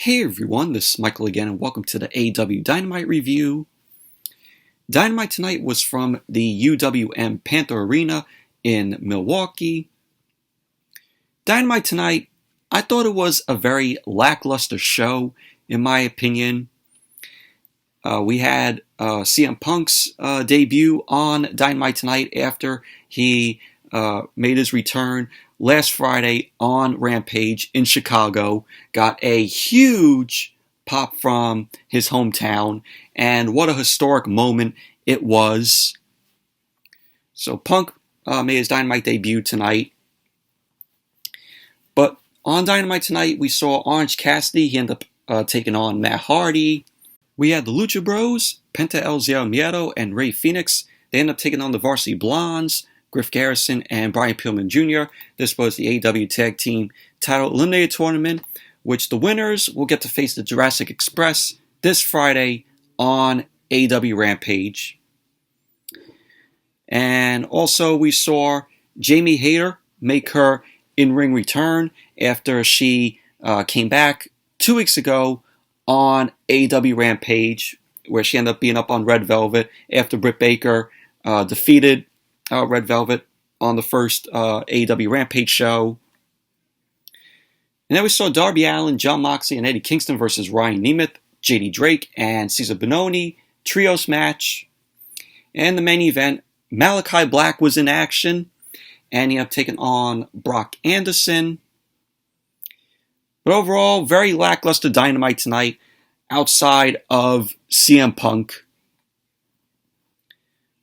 Hey everyone, this is Michael again, and welcome to the AEW Dynamite review. Dynamite tonight was from the UWM Panther Arena in Milwaukee. Dynamite tonight, I thought it was a very lackluster show, in my opinion. We had CM Punk's debut on Dynamite tonight after he made his return last Friday on Rampage in Chicago. Got a huge pop from his hometown, and what a historic moment it was. So Punk made his Dynamite debut tonight. But on Dynamite tonight, we saw Orange Cassidy. He ended up taking on Matt Hardy. We had the Lucha Bros, Penta El Zero Miedo, and Rey Fenix. They ended up taking on the Varsity Blondes, Griff Garrison, and Brian Pillman Jr. This was the AEW Tag Team Title Eliminator Tournament, which the winners will get to face the Jurassic Express this Friday on AEW Rampage. And also we saw Jamie Hayter make her in-ring return after she came back 2 weeks ago on AEW Rampage, where she ended up being up on Red Velvet after Britt Baker defeated Red Velvet on the first AEW Rampage show. And then we saw Darby Allin, John Moxley, and Eddie Kingston versus Ryan Nemeth, JD Drake, and Cezar Bononi trios match. And the main event, Malachi Black was in action, and he ended up taking on Brock Anderson. But overall, very lackluster Dynamite tonight outside of CM Punk.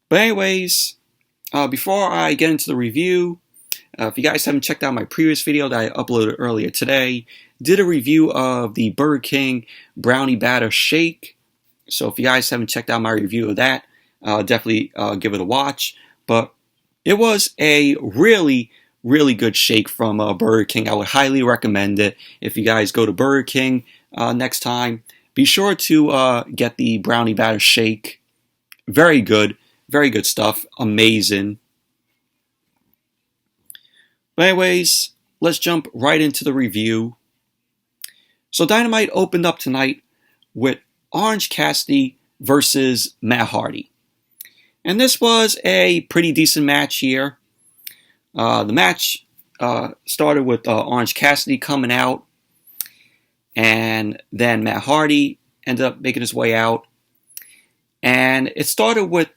But anyways, before I get into the review, if you guys haven't checked out my previous video that I uploaded earlier today, did a review of the Burger King Brownie Batter Shake. So if you guys haven't checked out my review of that, definitely give it a watch. But it was a really good shake from Burger King. I would highly recommend it. If you guys go to Burger King next time, be sure to get the Brownie Batter Shake. Very good stuff. Amazing. But anyways, let's jump right into the review. So Dynamite opened up tonight with Orange Cassidy versus Matt Hardy. And this was a pretty decent match here. The match started with Orange Cassidy coming out, and then Matt Hardy ended up making his way out. And it started with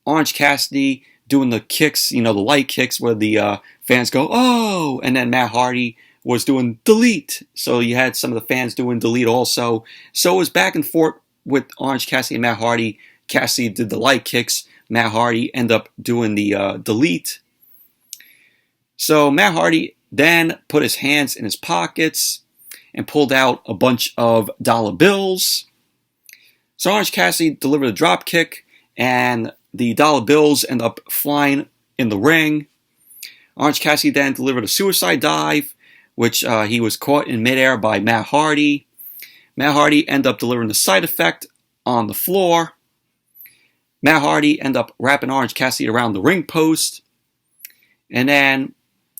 Orange Cassidy doing the kicks, the light kicks where the fans go, oh, and then Matt Hardy was doing delete. So you had some of the fans doing delete also. So it was back and forth with Orange Cassidy and Matt Hardy. Cassidy did the light kicks. Matt Hardy ended up doing the delete. So Matt Hardy then put his hands in his pockets and pulled out a bunch of dollar bills. So Orange Cassidy delivered a drop kick, and the dollar bills end up flying in the ring. Orange Cassidy then delivered a suicide dive, which he was caught in midair by Matt Hardy. Matt Hardy ended up delivering the side effect on the floor. Matt Hardy ended up wrapping Orange Cassidy around the ring post. And then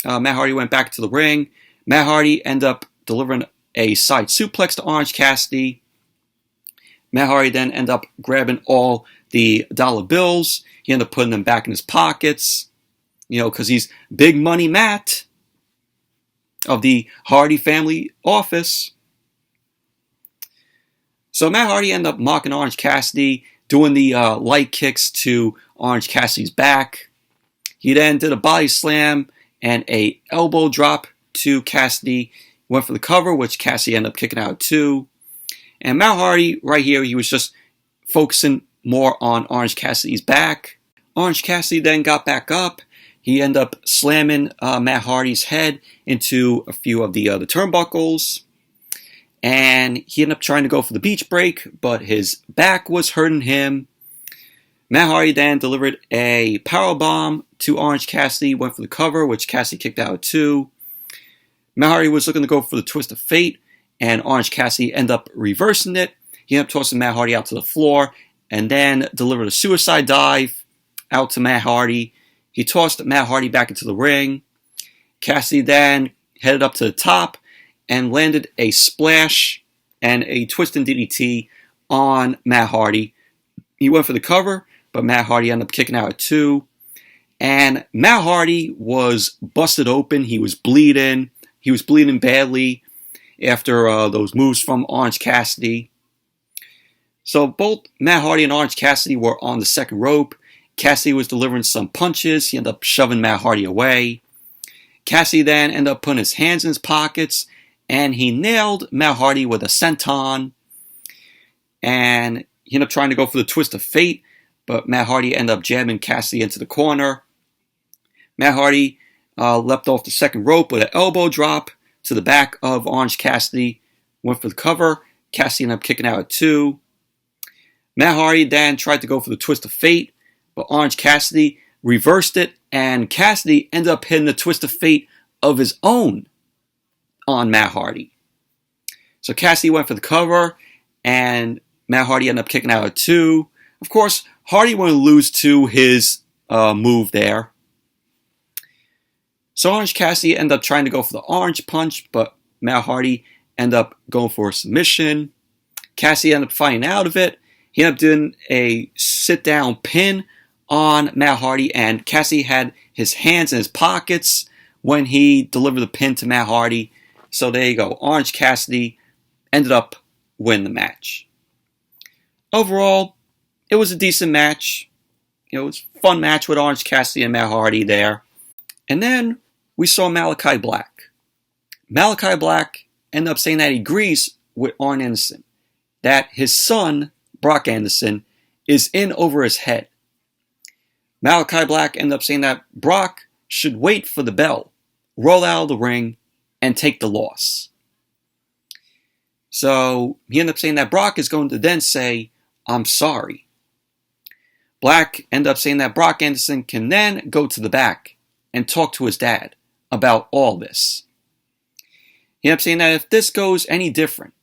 Matt Hardy went back to the ring. Matt Hardy ended up delivering a side suplex to Orange Cassidy. Matt Hardy then ended up grabbing all the dollar bills. He ended up putting them back in his pockets, because he's Big Money Matt of the Hardy family office. So Matt Hardy ended up mocking Orange Cassidy, doing the light kicks to Orange Cassidy's back. He then did a body slam and a elbow drop to Cassidy. Went for the cover, which Cassidy ended up kicking out too. And Matt Hardy, right here, he was just focusing more on Orange Cassidy's back. Orange Cassidy then got back up. He ended up slamming Matt Hardy's head into a few of the turnbuckles. And he ended up trying to go for the beach break, but his back was hurting him. Matt Hardy then delivered a powerbomb to Orange Cassidy, went for the cover, which Cassidy kicked out too. Matt Hardy was looking to go for the twist of fate, and Orange Cassidy ended up reversing it. He ended up tossing Matt Hardy out to the floor, and then delivered a suicide dive out to Matt Hardy. He tossed Matt Hardy back into the ring. Cassidy then headed up to the top and landed a splash and a twist and DDT on Matt Hardy. He went for the cover, but Matt Hardy ended up kicking out at 2. And Matt Hardy was busted open. He was bleeding. He was bleeding badly after those moves from Orange Cassidy. So both Matt Hardy and Orange Cassidy were on the second rope. Cassidy was delivering some punches. He ended up shoving Matt Hardy away. Cassidy then ended up putting his hands in his pockets, and he nailed Matt Hardy with a senton. And he ended up trying to go for the twist of fate, but Matt Hardy ended up jabbing Cassidy into the corner. Matt Hardy leapt off the second rope with an elbow drop to the back of Orange Cassidy. Went for the cover. Cassidy ended up kicking out at 2. Matt Hardy then tried to go for the twist of fate, but Orange Cassidy reversed it, and Cassidy ended up hitting the twist of fate of his own on Matt Hardy. So Cassidy went for the cover, and Matt Hardy ended up kicking out at 2. Of course, Hardy wanted to lose to his move there. So Orange Cassidy ended up trying to go for the orange punch, but Matt Hardy ended up going for a submission. Cassidy ended up fighting out of it. He ended up doing a sit-down pin on Matt Hardy, and Cassidy had his hands in his pockets when he delivered the pin to Matt Hardy. So there you go. Orange Cassidy ended up winning the match. Overall, it was a decent match. It was a fun match with Orange Cassidy and Matt Hardy there. And then we saw Malachi Black. Malachi Black ended up saying that he agrees with Arn Anderson, that his son, Brock Anderson, is in over his head. Malachi Black ended up saying that Brock should wait for the bell, roll out of the ring, and take the loss. So he ended up saying that Brock is going to then say, "I'm sorry." Black ended up saying that Brock Anderson can then go to the back and talk to his dad about all this. He ended up saying that if this goes any different,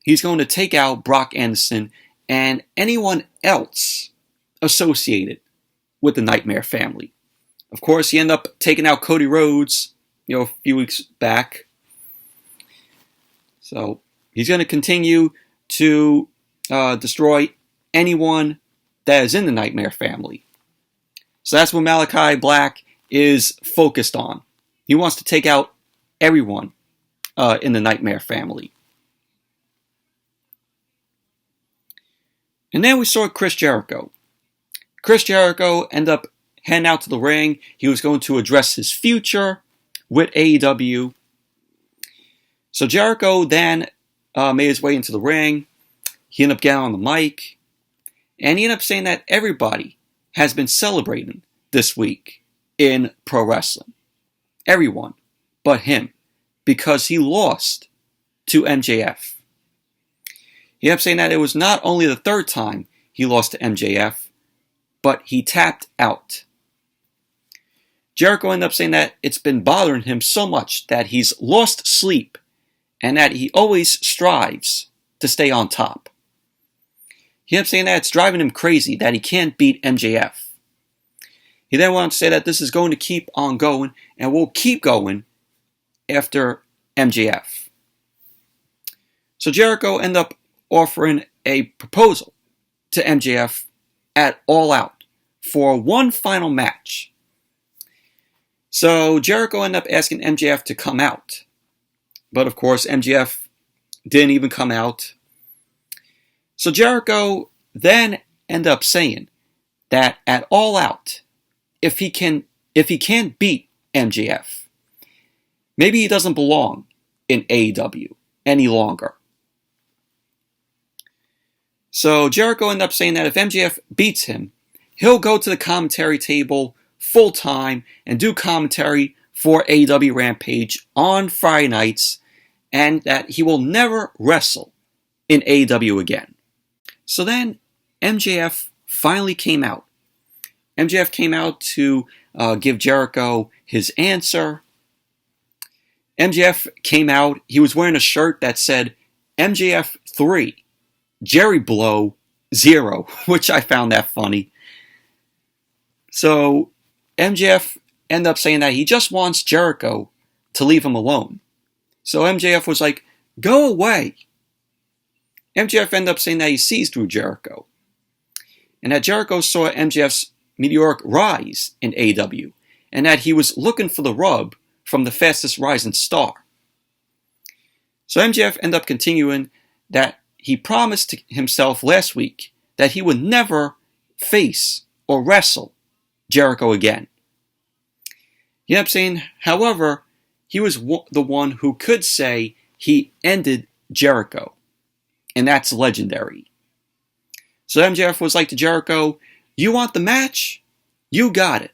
he's going to take out Brock Anderson and anyone else associated with the Nightmare family. Of course, he ended up taking out Cody Rhodes, a few weeks back. So he's going to continue to destroy anyone that is in the Nightmare family. So that's what Malachi Black is focused on. He wants to take out everyone in the Nightmare family. And then we saw Chris Jericho. Chris Jericho ended up heading out to the ring. He was going to address his future with AEW. So Jericho then made his way into the ring. He ended up getting on the mic. And he ended up saying that everybody has been celebrating this week in pro wrestling. Everyone but him. Because he lost to MJF. He ended up saying that it was not only the third time he lost to MJF, but he tapped out. Jericho ended up saying that it's been bothering him so much that he's lost sleep and that he always strives to stay on top. He ended up saying that it's driving him crazy that he can't beat MJF. He then went on to say that this is going to keep on going and will keep going after MJF. So Jericho ended up offering a proposal to MJF at All Out for one final match. So Jericho ended up asking MJF to come out. But of course, MJF didn't even come out. So Jericho then ended up saying that at All Out, if he can't beat MJF, maybe he doesn't belong in AEW any longer. So Jericho ended up saying that if MJF beats him, he'll go to the commentary table full time and do commentary for AEW Rampage on Friday nights, and that he will never wrestle in AEW again. So then MJF finally came out. MJF came out to give Jericho his answer. MJF came out. He was wearing a shirt that said MJF 3, Jerry Blow 0, which I found that funny. So MJF ended up saying that he just wants Jericho to leave him alone. So MJF was like, go away. MJF ended up saying that he sees through Jericho. And that Jericho saw MJF's meteoric rise in AEW. And that he was looking for the rub from the fastest rising star. So MJF ended up continuing that he promised to himself last week that he would never face or wrestle Jericho again. He ended up saying, however, he was the one who could say he ended Jericho. And that's legendary. So MJF was like to Jericho, you want the match? You got it.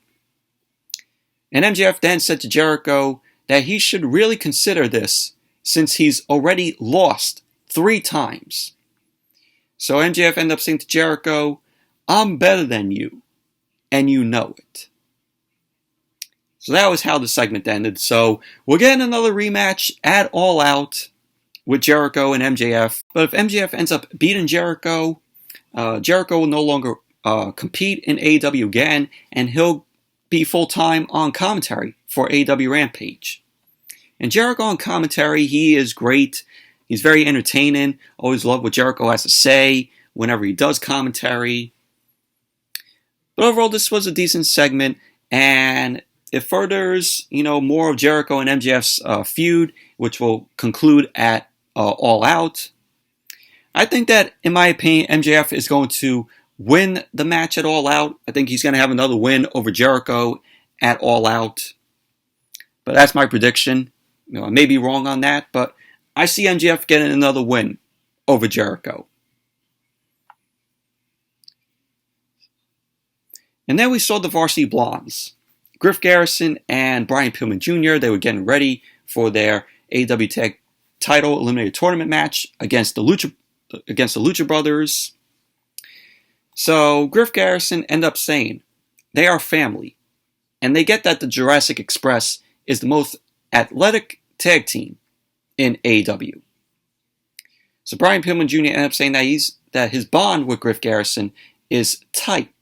And MJF then said to Jericho that he should really consider this since he's already lost 3 times. So MJF ended up saying to Jericho, I'm better than you, and you know it. So that was how the segment ended. So we'll get another rematch at All Out with Jericho and MJF. But if MJF ends up beating Jericho, Jericho will no longer compete in AEW again, and he'll be full-time on commentary for AEW Rampage. And Jericho on commentary, he is great. He's very entertaining. Always love what Jericho has to say whenever he does commentary. But overall, this was a decent segment, and it furthers, more of Jericho and MJF's feud, which will conclude at All Out. I think that, in my opinion, MJF is going to win the match at All Out. I think he's going to have another win over Jericho at All Out. But that's my prediction. I may be wrong on that, but I see MJF getting another win over Jericho. And then we saw the Varsity Blondes. Griff Garrison and Brian Pillman Jr., they were getting ready for their AEW Tag Title Eliminator Tournament match against the Lucha Brothers. So Griff Garrison ended up saying they are family, and they get that the Jurassic Express is the most athletic tag team in AEW. So Brian Pillman Jr. ended up saying that his bond with Griff Garrison is tight,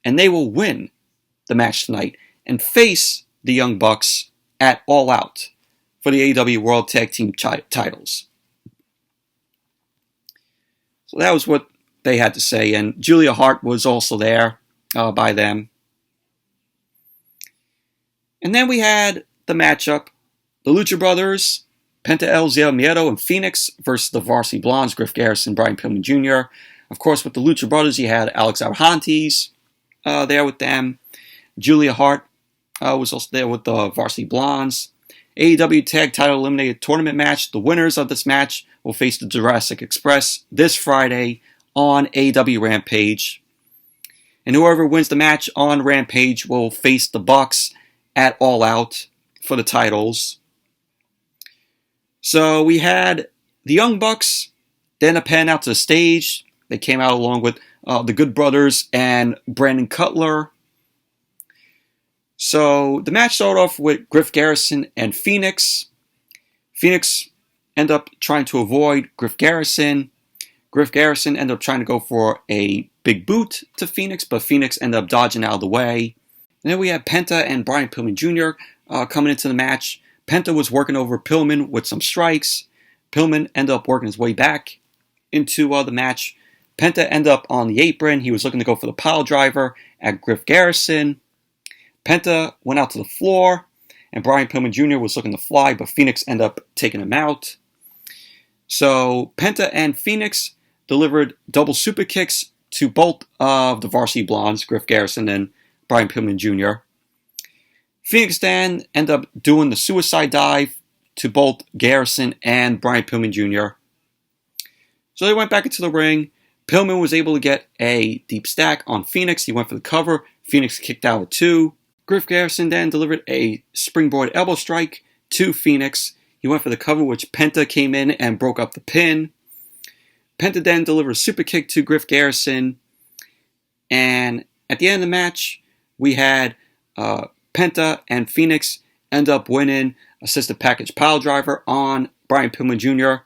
and they will win the match tonight and face the Young Bucks at All Out for the AEW World Tag Team titles. So that was what they had to say, and Julia Hart was also there by them. And then we had the matchup, the Lucha Brothers, Penta El Zero Miedo and Phoenix versus the Varsity Blondes, Griff Garrison, Brian Pillman Jr. Of course, with the Lucha Brothers, you had Alex Arhantes there with them. Julia Hart was also there with the Varsity Blondes. AEW Tag Title Eliminator Tournament match. The winners of this match will face the Jurassic Express this Friday on AEW Rampage. And whoever wins the match on Rampage will face the Bucks at All Out for the titles. So we had the Young Bucks then pan out to the stage. They came out along with the Good Brothers and Brandon Cutler. So the match started off with Griff Garrison and Phoenix. Phoenix ended up trying to avoid Griff Garrison. Griff Garrison ended up trying to go for a big boot to Phoenix, but Phoenix ended up dodging out of the way. And then we had Penta and Brian Pillman Jr. Coming into the match. Penta was working over Pillman with some strikes. Pillman ended up working his way back into the match. Penta ended up on the apron. He was looking to go for the pile driver at Griff Garrison. Penta went out to the floor, and Brian Pillman Jr. was looking to fly, but Phoenix ended up taking him out. So Penta and Phoenix delivered double super kicks to both of the Varsity Blondes, Griff Garrison and Brian Pillman Jr. Phoenix then ended up doing the suicide dive to both Garrison and Brian Pillman Jr. So they went back into the ring. Pillman was able to get a deep stack on Phoenix. He went for the cover. Phoenix kicked out with 2. Griff Garrison then delivered a springboard elbow strike to Phoenix. He went for the cover, which Penta came in and broke up the pin. Penta then delivered a super kick to Griff Garrison. And at the end of the match, we had Penta and Phoenix end up winning assisted package pile driver on Brian Pillman Jr.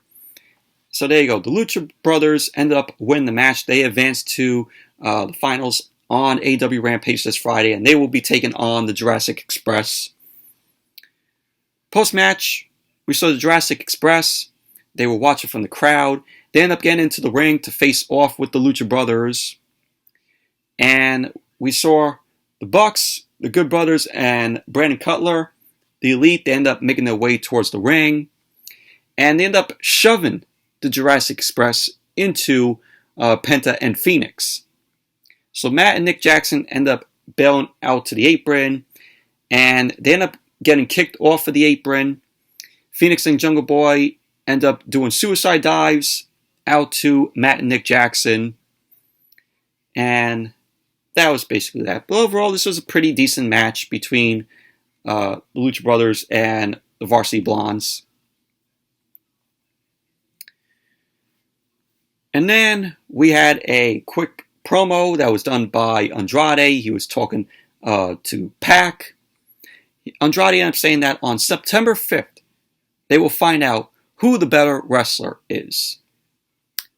So there you go. The Lucha Brothers ended up winning the match. They advanced to the finals on AEW Rampage this Friday, and they will be taking on the Jurassic Express. Post-match, We saw the Jurassic Express. They were watching from the crowd. They end up getting into the ring to face off with the Lucha Brothers. And we saw the Bucks, the Good Brothers, and Brandon Cutler, the Elite. They end up making their way towards the ring. And they end up shoving the Jurassic Express into Penta and Phoenix. So Matt and Nick Jackson end up bailing out to the apron. And they end up getting kicked off of the apron. Phoenix and Jungle Boy end up doing suicide dives out to Matt and Nick Jackson. And that was basically that. But overall, this was a pretty decent match between the Lucha Brothers and the Varsity Blondes. And then we had a quick promo that was done by Andrade. He was talking to Pac. Andrade ended up saying that on September 5th, they will find out who the better wrestler is.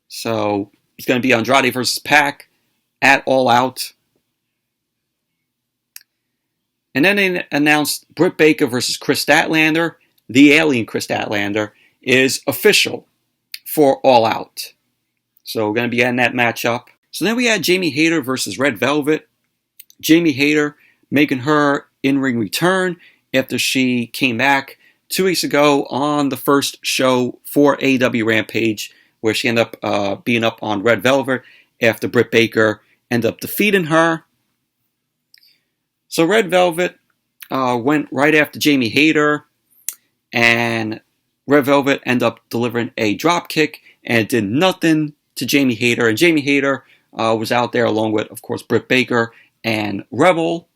So it's going to be Andrade versus Pac at All Out. And then they announced Britt Baker versus Chris Statlander. The alien Chris Statlander is official for All Out. So we're going to be getting that matchup. So then we had Jamie Hayter versus Red Velvet. Jamie Hayter making her in-ring return after she came back 2 weeks ago on the first show for AEW Rampage, where she ended up being up on Red Velvet after Britt Baker ended up defeating her. So Red Velvet went right after Jamie Hayter, and Red Velvet ended up delivering a drop kick, and it did nothing to Jamie Hayter. And Jamie Hayter was out there along with, of course, Britt Baker and Rebel.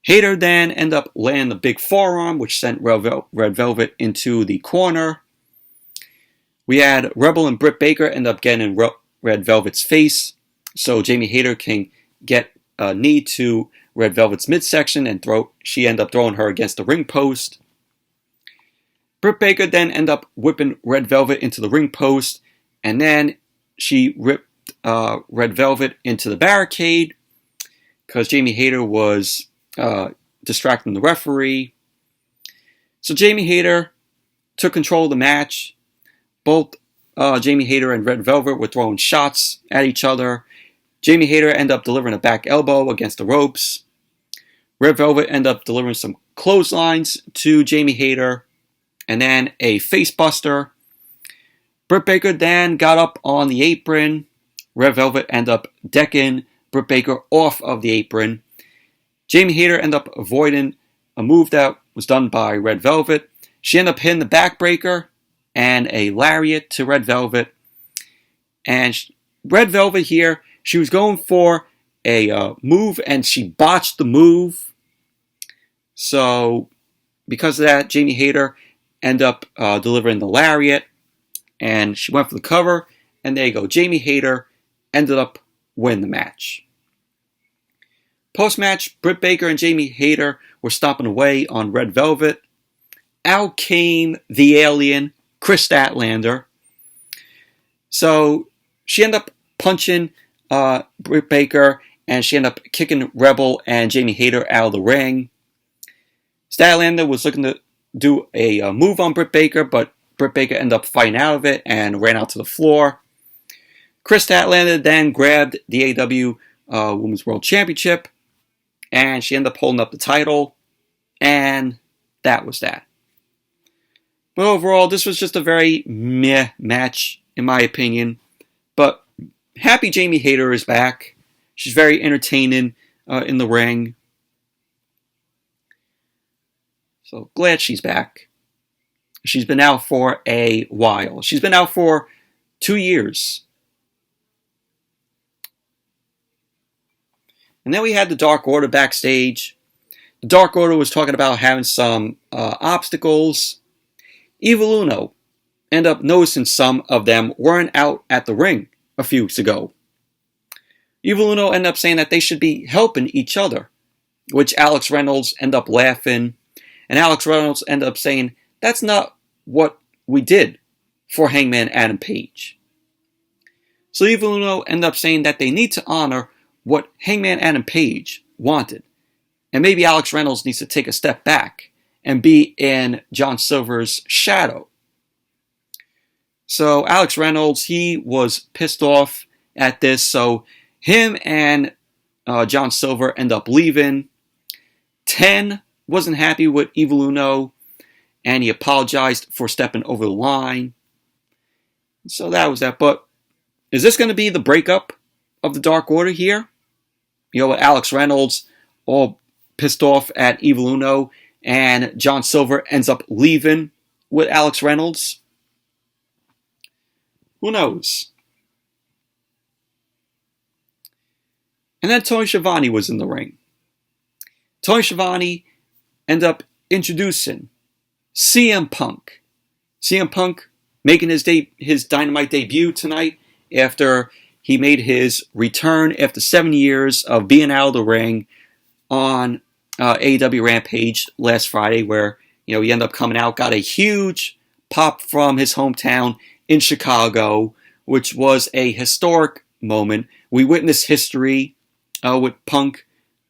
Hayter then ended up landing the big forearm, which sent Red Velvet into the corner. We had Rebel and Britt Baker end up getting in Red Velvet's face, so Jamie Hayter can get a knee to Red Velvet's midsection, and she ended up throwing her against the ring post. Britt Baker then ended up whipping Red Velvet into the ring post, and then she ripped Red Velvet into the barricade because Jamie Hayter was distracting the referee. So Jamie Hayter took control of the match. Both Jamie Hayter and Red Velvet were throwing shots at each other. Jamie Hayter ended up delivering a back elbow against the ropes. Red Velvet ended up delivering some clotheslines to Jamie Hayter, and then a face buster. Britt Baker then got up on the apron. Red Velvet ended up decking Britt Baker off of the apron. Jamie Hayter ended up avoiding a move that was done by Red Velvet. She ended up hitting the backbreaker and a lariat to Red Velvet. And Red Velvet here, she was going for a move, and she botched the move. So because of that, Jamie Hayter ended up delivering the lariat, and she went for the cover, and there you go. Jamie Hayter ended up winning the match. Post-match, Britt Baker and Jamie Hayter were stomping away on Red Velvet. Out came the alien, Chris Statlander. So she ended up punching Britt Baker, and she ended up kicking Rebel and Jamie Hayter out of the ring. Statlander was looking to do a move on Britt Baker, but Britt Baker ended up fighting out of it and ran out to the floor. Chris Statlander then grabbed the AEW Women's World Championship, and she ended up holding up the title, and that was that. But overall, this was just a very meh match, in my opinion. But happy Jamie Hayter is back. She's very entertaining in the ring. So glad she's back. She's been out for a while. She's been out for 2 years. And then we had the Dark Order backstage. The Dark Order was talking about having some obstacles. Evil Uno ended up noticing some of them weren't out at the ring a few weeks ago. Evil Uno ended up saying that they should be helping each other, which Alex Reynolds ended up laughing. And Alex Reynolds ended up saying, that's not what we did for Hangman Adam Page. So Evil Uno ended up saying that they need to honor what Hangman Adam Page wanted. And maybe Alex Reynolds needs to take a step back and be in John Silver's shadow. So Alex Reynolds, he was pissed off at this, so him and John Silver end up leaving. 10 wasn't happy with Evil Uno, and he apologized for stepping over the line. So that was that. But is this going to be the breakup of the Dark Order here? With Alex Reynolds all pissed off at Evil Uno, and John Silver ends up leaving with Alex Reynolds? Who knows? And then Tony Schiavone was in the ring. Tony Schiavone ended up introducing CM Punk. CM Punk making his Dynamite debut tonight after he made his return after 7 years of being out of the ring on AEW Rampage last Friday, where he ended up coming out, got a huge pop from his hometown in Chicago, which was a historic moment. We witnessed history with Punk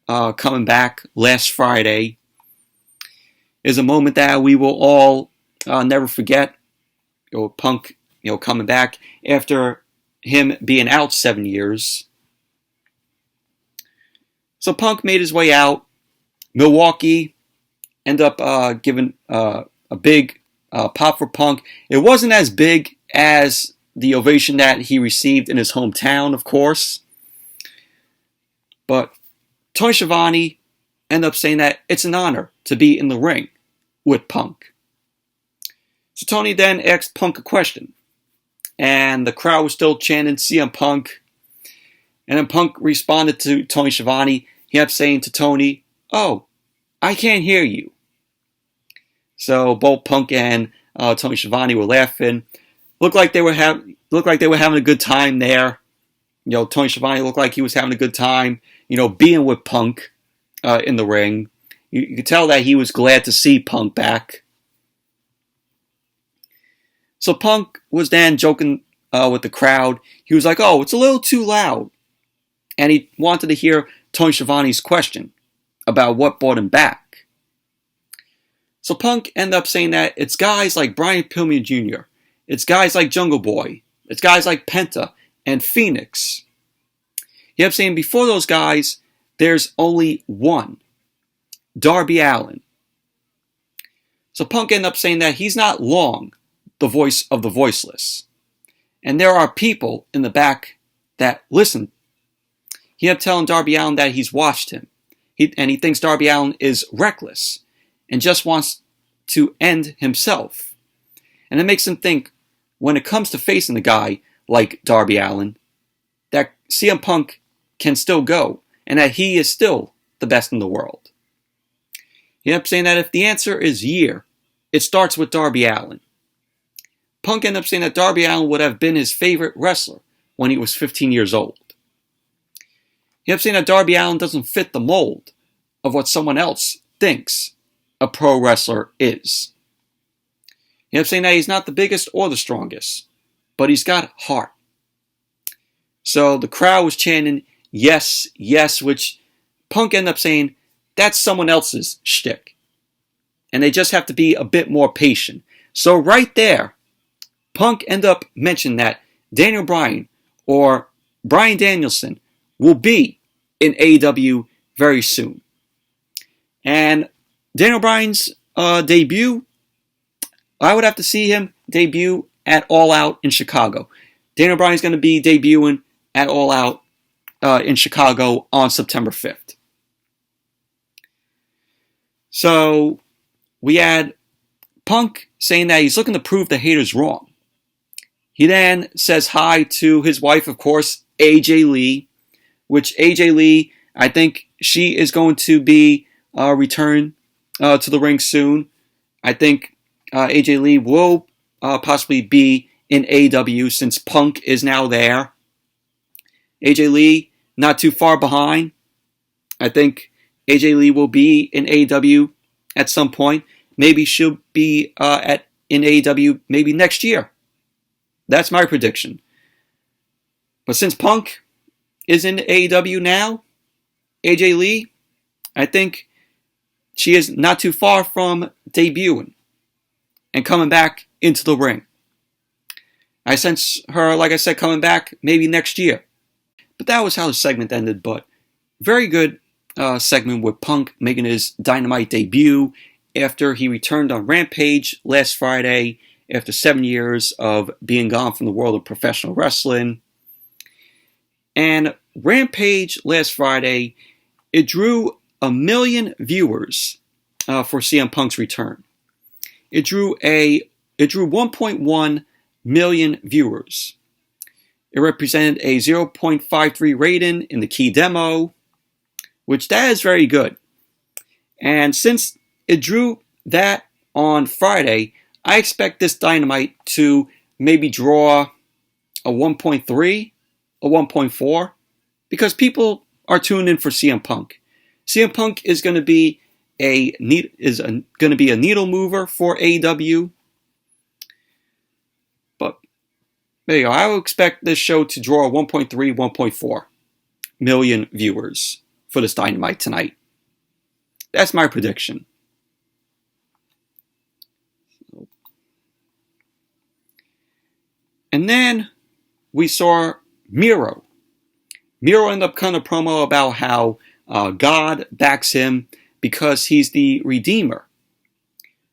coming back last Friday. Is a moment that we will all never forget. Punk, coming back after him being out 7 years. So Punk made his way out. Milwaukee ended up giving a big pop for Punk. It wasn't as big as the ovation that he received in his hometown, of course. But Tony Schiavone ended up saying that it's an honor to be in the ring with Punk. So Tony then asked Punk a question, and the crowd was still chanting CM Punk. And then Punk responded to Tony Schiavone. He kept saying to Tony, "Oh, I can't hear you." So both Punk and Tony Schiavone were laughing. Looked like they were having a good time there. Tony Schiavone looked like he was having a good time, being with Punk in the ring. You could tell that he was glad to see Punk back. So Punk was then joking with the crowd. He was like, "Oh, it's a little too loud." And he wanted to hear Tony Schiavone's question about what brought him back. So Punk ended up saying that it's guys like Brian Pillman Jr., it's guys like Jungle Boy, it's guys like Penta and Phoenix. He kept saying before those guys, there's only one, Darby Allin. So Punk ended up saying that he's not long the voice of the voiceless. And there are people in the back that listen. He kept telling Darby Allin that he's watched him. And he thinks Darby Allin is reckless and just wants to end himself. And it makes him think, when it comes to facing a guy like Darby Allin, that CM Punk can still go and that he is still the best in the world. He kept saying that if the answer is year, it starts with Darby Allin. Punk ended up saying that Darby Allin would have been his favorite wrestler when he was 15 years old. He kept saying that Darby Allin doesn't fit the mold of what someone else thinks a pro wrestler is. He kept saying that he's not the biggest or the strongest, but he's got heart. So the crowd was chanting, "Yes, yes," which Punk ended up saying, that's someone else's shtick. And they just have to be a bit more patient. So right there, Punk ended up mentioning that Daniel Bryan or Bryan Danielson will be in AEW very soon. And Daniel Bryan's debut, I would have to see him debut at All Out in Chicago. Daniel Bryan's going to be debuting at All Out in Chicago on September 5th. So we had Punk saying that he's looking to prove the haters wrong. He then says hi to his wife, of course, AJ Lee, which AJ Lee, I think she is going to be returned to the ring soon. I think AJ Lee will possibly be in AEW since Punk is now there. AJ Lee, not too far behind. I think AJ Lee will be in AEW at some point. Maybe she'll be in AEW maybe next year. That's my prediction. But since Punk is in AEW now, AJ Lee, I think she is not too far from debuting and coming back into the ring. I sense her, like I said, coming back maybe next year. But that was how the segment ended. But very good segment with Punk making his Dynamite debut after he returned on Rampage last Friday after 7 years of being gone from the world of professional wrestling. And Rampage last Friday, it drew 1 million viewers for CM Punk's return. It drew 1.1 million viewers. It represented a 0.53 rating in the key demo, which that is very good. And since it drew that on Friday, I expect this Dynamite to maybe draw a 1.3, a 1.4, because people are tuned in for CM Punk. CM Punk is going to be a needle mover for AEW. But there you go. I would expect this show to draw 1.3, 1.4 million viewers for this Dynamite tonight. That's my prediction. And then we saw Miro. Miro ended up cutting a promo about how God backs him because he's the Redeemer.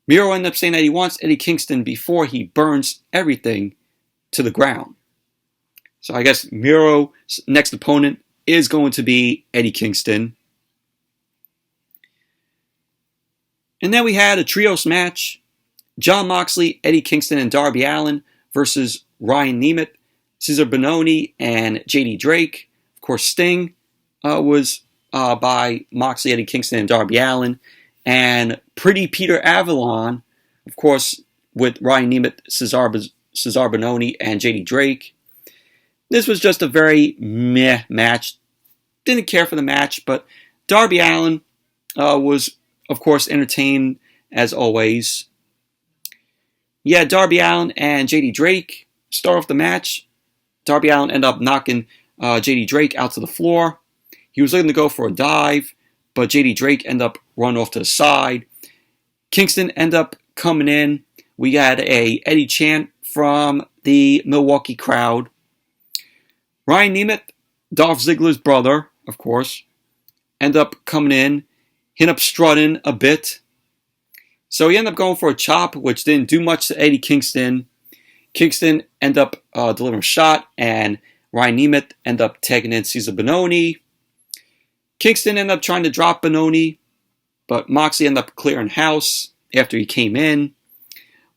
Miro ended up saying that he wants Eddie Kingston before he burns everything to the ground. So I guess Miro's next opponent is going to be Eddie Kingston. And then we had a trios match. Jon Moxley, Eddie Kingston, and Darby Allin versus Ryan Nemeth, Cezar Bononi, and JD Drake. Of course, Sting was by Moxley, Eddie Kingston, and Darby Allin. And Pretty Peter Avalon, of course, with Ryan Nemeth, Cezar Bononi, and JD Drake. This was just a very meh match. Didn't care for the match, but Darby Allin was, of course, entertained as always. Yeah, Darby Allin and JD Drake start off the match. Darby Allin ended up knocking JD Drake out to the floor. He was looking to go for a dive, but JD Drake ended up running off to the side. Kingston ended up coming in. We had a Eddie chant from the Milwaukee crowd. Ryan Nemeth, Dolph Ziggler's brother, of course, ended up coming in. He ended up strutting a bit. So he ended up going for a chop, which didn't do much to Eddie Kingston. Kingston ended up delivering a shot, and Ryan Nemeth ended up tagging in Cezar Bononi. Kingston ended up trying to drop Bononi, but Moxley ended up clearing house after he came in.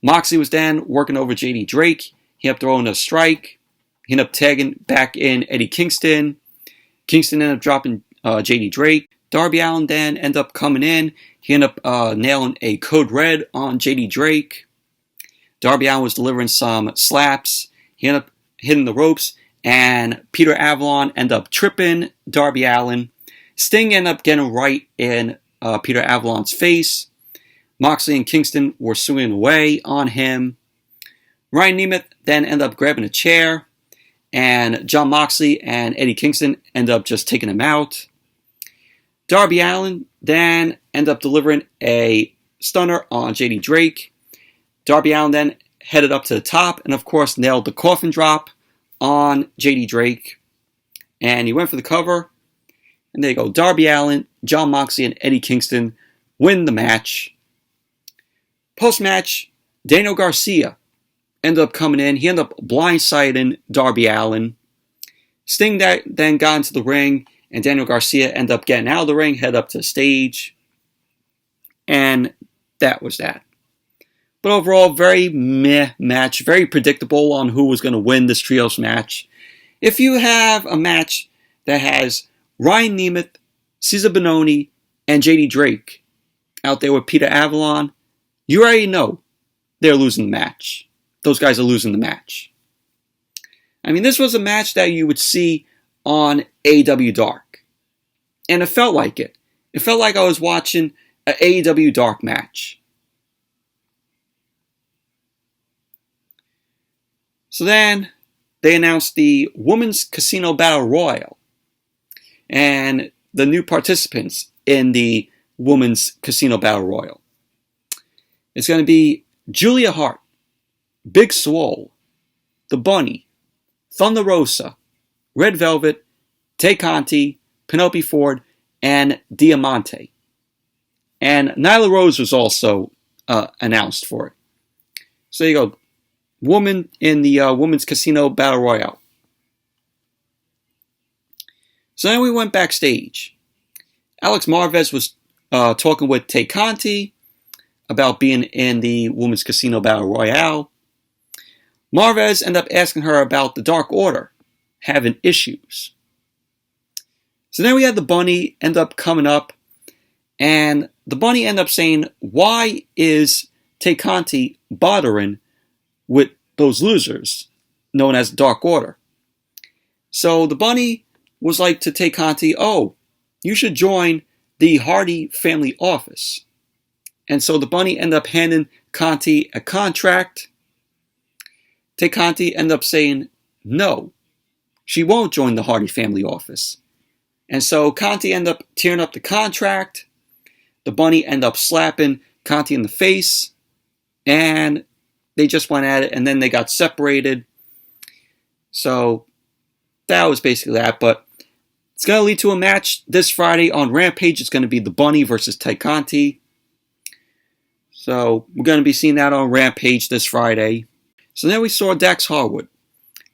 Moxley was then working over JD Drake. He ended up throwing a strike. He ended up tagging back in Eddie Kingston. Kingston ended up dropping JD Drake. Darby Allin then ended up coming in. He ended up nailing a code red on JD Drake. Darby Allin was delivering some slaps. He ended up hitting the ropes, and Peter Avalon ended up tripping Darby Allin. Sting ended up getting right in Peter Avalon's face. Moxley and Kingston were swinging away on him. Ryan Nemeth then ended up grabbing a chair, and Jon Moxley and Eddie Kingston ended up just taking him out. Darby Allin then ended up delivering a stunner on JD Drake. Darby Allin then headed up to the top and, of course, nailed the coffin drop on JD Drake. And he went for the cover. And there you go. Darby Allin, Jon Moxley, and Eddie Kingston win the match. Post-match, Daniel Garcia ended up coming in. He ended up blindsiding Darby Allin. Sting then got into the ring, and Daniel Garcia ended up getting out of the ring, head up to the stage. And that was that. But overall, very meh match. Very predictable on who was going to win this trios match. If you have a match that has Ryan Nemeth, Cezar Bononi, and JD Drake out there with Peter Avalon, you already know they're losing the match. Those guys are losing the match. I mean, this was a match that you would see on AEW Dark. And it felt like it. It felt like I was watching an AEW Dark match. So then they announced the Women's Casino Battle Royale and the new participants in the Women's Casino Battle Royal. It's going to be Julia Hart, Big Swole, The Bunny, Thunder Rosa, Red Velvet, Tay Conti, Penelope Ford, and Diamante. And Nyla Rose was also announced for it. So there you go. Woman in the Women's Casino Battle Royale. So then we went backstage. Alex Marvez was talking with Tay Conti about being in the Women's Casino Battle Royale. Marvez ended up asking her about the Dark Order having issues. So then we had the Bunny end up coming up, and the Bunny ended up saying, why is Tay Conti bothering with those losers known as Dark Order? So the Bunny was like to Tay Conti, oh, you should join the Hardy family office. And so the Bunny ended up handing Conti a contract. Tay Conti ended up saying, no, she won't join the Hardy family office. And so Conti ended up tearing up the contract. The Bunny ended up slapping Conti in the face. And they just went at it, and then they got separated. So that was basically that. But it's going to lead to a match this Friday on Rampage. It's going to be the Bunny versus Tay Conti. So we're going to be seeing that on Rampage this Friday. So then we saw Dax Harwood.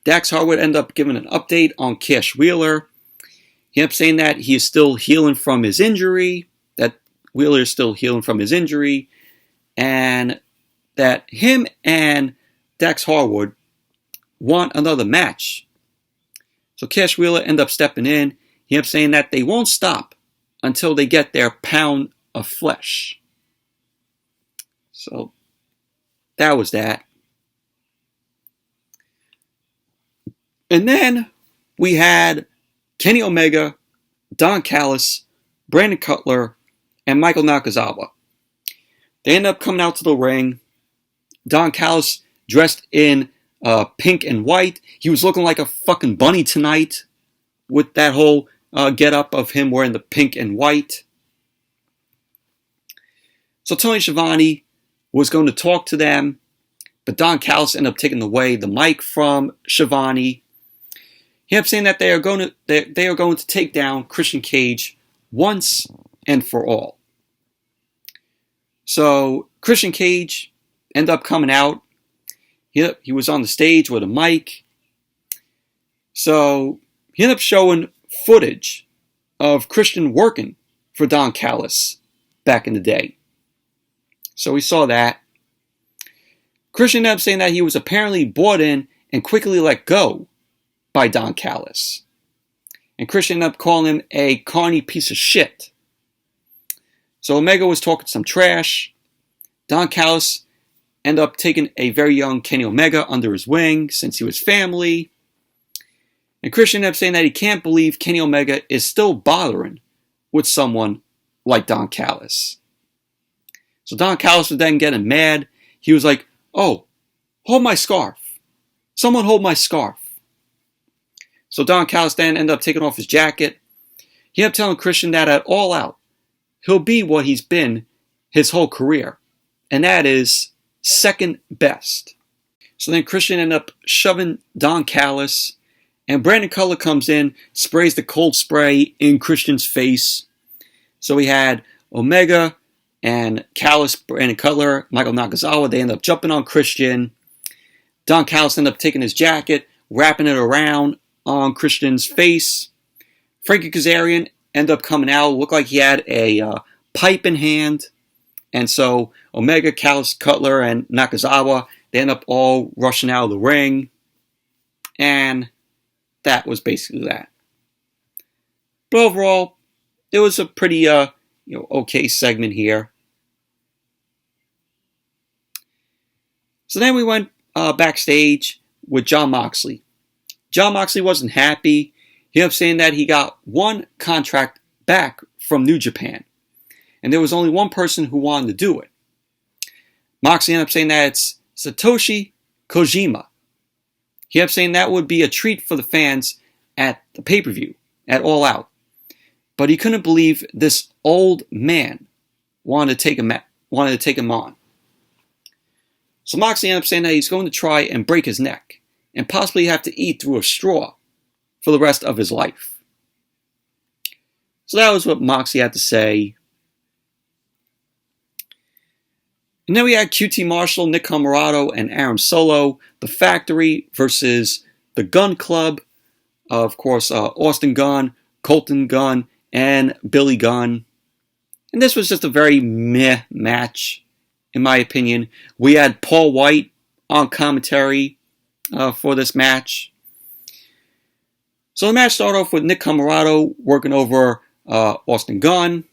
Dax Harwood ended up giving an update on Cash Wheeler. He ended up saying that he is still healing from his injury, that Wheeler is still healing from his injury, and that him and Dax Harwood want another match. So Cash Wheeler ended up stepping in. He ended up saying that they won't stop until they get their pound of flesh. So that was that. And then we had Kenny Omega, Don Callis, Brandon Cutler, and Michael Nakazawa. They end up coming out to the ring. Don Callis dressed in pink and white. He was looking like a fucking bunny tonight with that whole get-up of him wearing the pink and white. So Tony Schiavone was going to talk to them, but Don Callis ended up taking away the mic from Schiavone. He ended up saying that they are going to take down Christian Cage once and for all. So Christian Cage ended up coming out. He was on the stage with a mic. So he ended up showing footage of Christian working for Don Callis back in the day. So we saw that. Christian ended up saying that he was apparently bought in and quickly let go by Don Callis. And Christian ended up calling him a carny piece of shit. So Omega was talking some trash. Don Callis ended up taking a very young Kenny Omega under his wing since he was family. And Christian ended up saying that he can't believe Kenny Omega is still bothering with someone like Don Callis. So Don Callis was then getting mad. He was like, oh, hold my scarf. Someone hold my scarf. So Don Callis then ended up taking off his jacket. He ended up telling Christian that at All Out, he'll be what he's been his whole career. And that is second best. So then Christian ended up shoving Don Callis. And Brandon Cutler comes in, sprays the cold spray in Christian's face. So we had Omega and Callis, Brandon Cutler, Michael Nakazawa. They end up jumping on Christian. Don Callis ended up taking his jacket, wrapping it around on Christian's face. Frankie Kazarian ended up coming out. Looked like he had a pipe in hand. And so Omega, Callis, Cutler, and Nakazawa, they end up all rushing out of the ring. And that was basically that. But overall, it was a pretty okay segment here. So then we went backstage with Jon Moxley. Jon Moxley wasn't happy. He ended up saying that he got one contract back from New Japan. And there was only one person who wanted to do it. Moxley ended up saying that it's Satoshi Kojima. He ended up saying that would be a treat for the fans at the pay-per-view, at All Out. But he couldn't believe this old man wanted to take him on. So Moxley ended up saying that he's going to try and break his neck and possibly have to eat through a straw for the rest of his life. So that was what Moxley had to say. And then we had QT Marshall, Nick Comoroto, and Aaron Solo, The Factory versus the Gun Club. Of course, Austin Gunn, Colton Gunn, and Billy Gunn. And this was just a very meh match, in my opinion. We had Paul White on commentary for this match. So the match started off with Nick Comoroto working over Austin Gunn.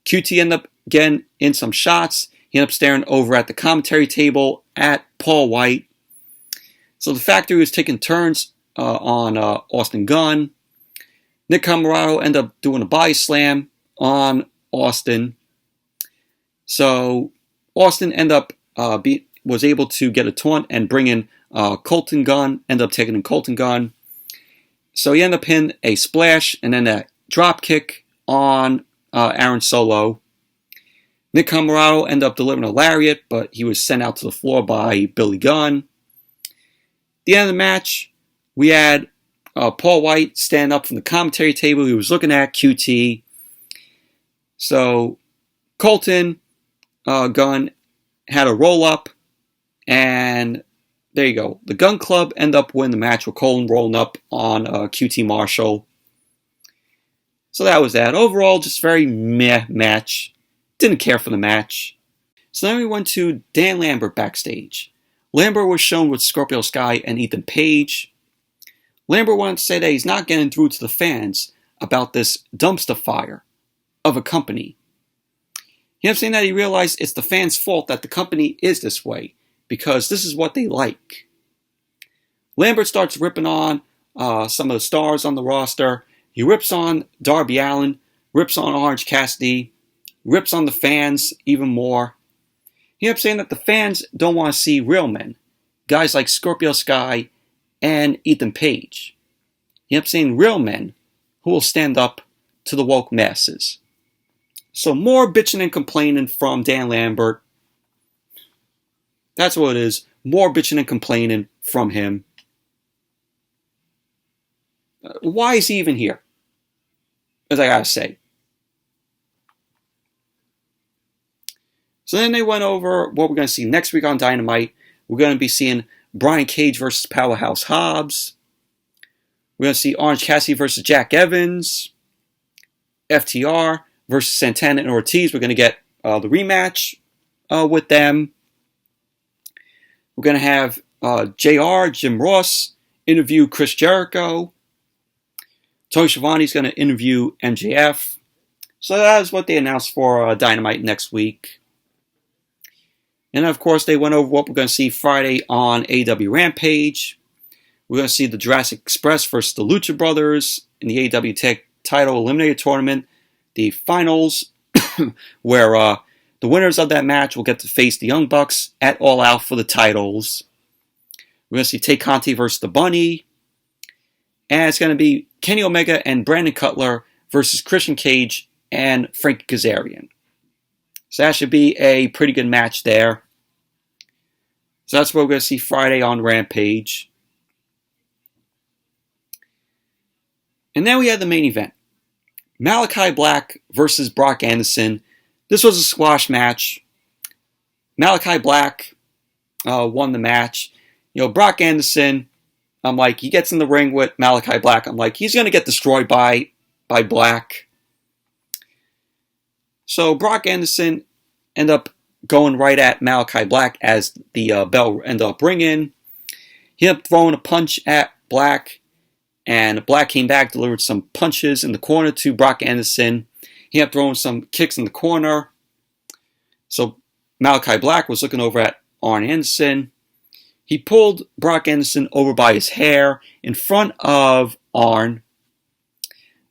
QT ended up getting in some shots. He ended up staring over at the commentary table at Paul White. So the Factory was taking turns on Austin Gunn. Nick Comoroto ended up doing a body slam on Austin. So Austin ended up was able to get a taunt and bring in Colton Gunn. Ended up taking in Colton Gunn. So he ended up hitting a splash and then a drop kick on Aaron Solo. Nick Comoroto ended up delivering a lariat, but he was sent out to the floor by Billy Gunn. At the end of the match, we had Paul White stand up from the commentary table. He was looking at QT. So Colton Gunn had a roll-up, and there you go. The Gun Club ended up winning the match with Colton rolling up on QT Marshall. So that was that. Overall, just very meh match. Didn't care for the match. So then we went to Dan Lambert backstage. Lambert was shown with Scorpio Sky and Ethan Page. Lambert wanted to say that he's not getting through to the fans about this dumpster fire of a company. He ended up saying that he realized it's the fans' fault that the company is this way, because this is what they like. Lambert starts ripping on some of the stars on the roster. He rips on Darby Allin, rips on Orange Cassidy, rips on the fans even more. He ended up saying that the fans don't want to see real men, guys like Scorpio Sky and Ethan Page. He ended up saying real men who will stand up to the woke masses. So more bitching and complaining from Dan Lambert. That's what it is. More bitching and complaining from him. Why is he even here? As I gotta say. So then they went over what we're going to see next week on Dynamite. We're going to be seeing Brian Cage versus Powerhouse Hobbs. We're going to see Orange Cassidy versus Jack Evans. FTR versus Santana and Ortiz. We're going to get the rematch with them. We're going to have JR, Jim Ross, interview Chris Jericho. Tony Schiavone's going to interview MJF. So that is what they announced for Dynamite next week. And of course, they went over what we're going to see Friday on AEW Rampage. We're going to see the Jurassic Express versus the Lucha Brothers in the AEW Tag Title Eliminator Tournament. The finals, where the winners of that match will get to face the Young Bucks at All Out for the titles. We're going to see Tay Conti versus the Bunny. And it's going to be Kenny Omega and Brandon Cutler versus Christian Cage and Frankie Kazarian. So that should be a pretty good match there. So that's what we're going to see Friday on Rampage. And then we had the main event. Malachi Black versus Brock Anderson. This was a squash match. Malachi Black won the match. You know, Brock Anderson, I'm like, he gets in the ring with Malachi Black. I'm like, he's going to get destroyed by Black. So Brock Anderson ended up going right at Malachi Black as the bell ended up ringing. He ended up throwing a punch at Black, and Black came back, delivered some punches in the corner to Brock Anderson. He ended up throwing some kicks in the corner. So Malachi Black was looking over at Arn Anderson. He pulled Brock Anderson over by his hair in front of Arn.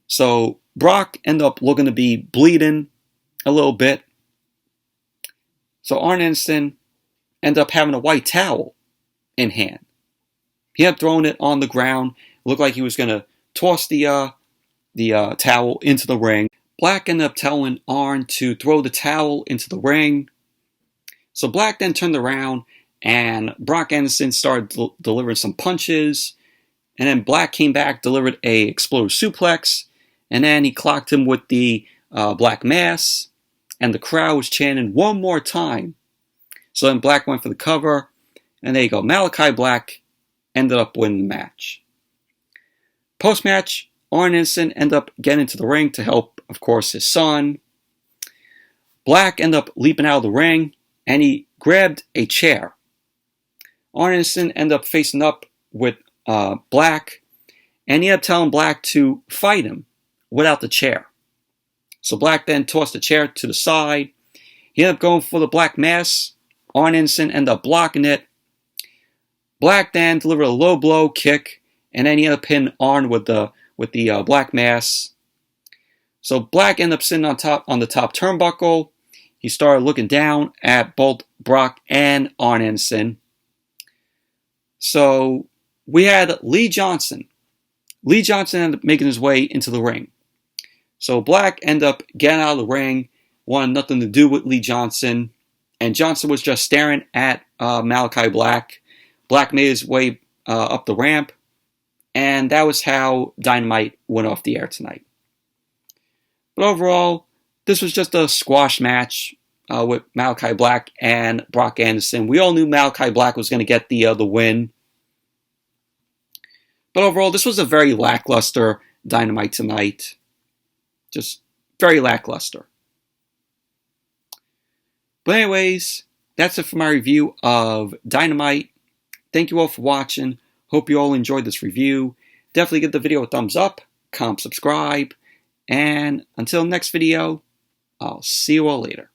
So Brock ended up looking to be bleeding a little bit. So Arn Anderson ended up having a white towel in hand. He ended up throwing it on the ground. It looked like he was going to toss the towel into the ring. Black ended up telling Arn to throw the towel into the ring. So Black then turned around and Brock Anderson started delivering some punches. And then Black came back, delivered a exploder suplex. And then he clocked him with the Black Mass. And the crowd was chanting one more time. So then Black went for the cover. And there you go. Malachi Black ended up winning the match. Post-match, Arn Anderson ended up getting into the ring to help, of course, his son. Black ended up leaping out of the ring, and he grabbed a chair. Arn Anderson ended up facing up with Black, and he ended up telling Black to fight him without the chair. So Black then tossed the chair to the side. He ended up going for the Black Mass. Arn Anderson ended up blocking it. Black then delivered a low blow kick, and then he ended up hitting Arn with the Black Mass. So Black ended up sitting on the top turnbuckle. He started looking down at both Brock and Arn Anderson. So we had Lee Johnson. Lee Johnson ended up making his way into the ring. So Black ended up getting out of the ring, wanted nothing to do with Lee Johnson, and Johnson was just staring at Malachi Black. Black made his way up the ramp, and that was how Dynamite went off the air tonight. But overall, this was just a squash match with Malachi Black and Brock Anderson. We all knew Malachi Black was going to get the win. But overall, this was a very lackluster Dynamite tonight. Just very lackluster. But anyways, that's it for my review of Dynamite. Thank you all for watching. Hope you all enjoyed this review. Definitely give the video a thumbs up, comment, subscribe, and until next video, I'll see you all later.